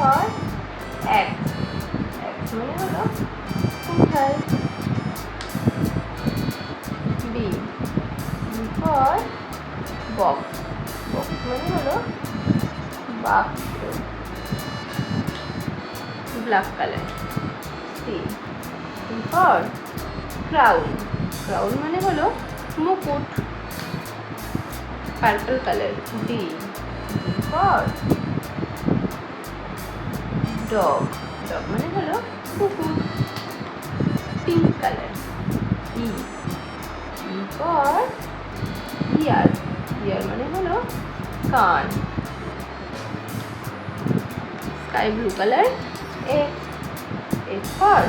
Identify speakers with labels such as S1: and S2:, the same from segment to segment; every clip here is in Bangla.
S1: ফর এক্স, এক্স মানে হলো কোথায়। B, B for box, box মানে হলো বাক্স, black colour. C, C for crown, crown মানে হলো মুকুট, purple colour. D, D for dog, dog মানে হলো কুকুর, pink colour. E, E for ear, ear মানে হলো কান, sky blue colour. A, A for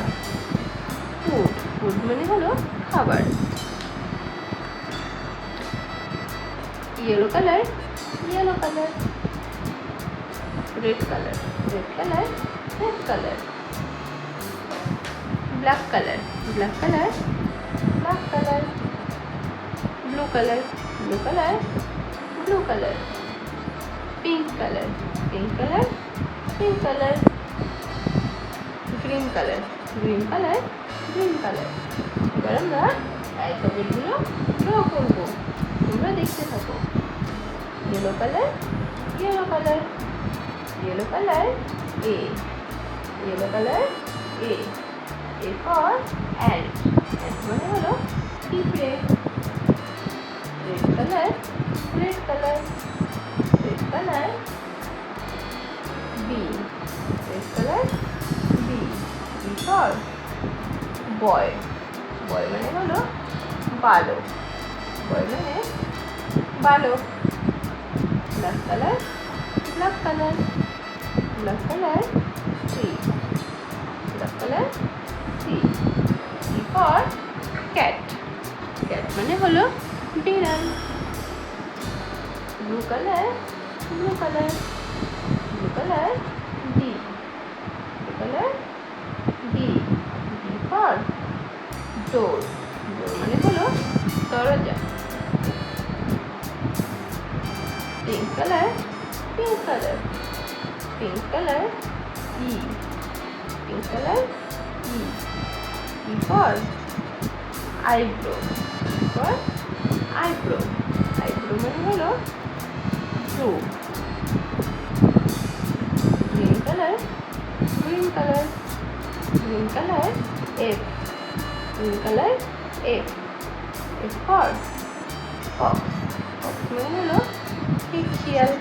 S1: food, food মানে হলো খাবার। Yellow colour, yellow colour. Red colour, red colour, red colour. Black colour, black colour, black colour. Blue colour, blue colour, blue colour. Pink colour, pink colour, pink colour. Green colour, green colour, green colour. এবার আমরা অ্যালফাবেটগুলো ড্র করবো, তোমরা দেখতে থাকো। Yellow colour, yellow colour, yellow colour. A, yellow colour. A, A for ant, ant মানে হলো পিঁপড়ে। Red colour, red colour, red colour. B, red colour. B, B for boy, boy মানে হলো বালক, বয় মানে বালক। Black colour, black colour, black colour. C, black colour. C, C for cat, cat মানে হলো বিড়াল। Blue colour, blue colour, blue colour. D, blue colour. D, D for door, door মানে হলো দরজা। Pink colour, pink colour, pink colour. E, pink colour. E, E for eyebrow, for eyebrow, eyebrow মানে হলো ব্রু। Green colour, green colour, green colour. F, green colour. F, F for fox, fox মানে হলো শিয়াল।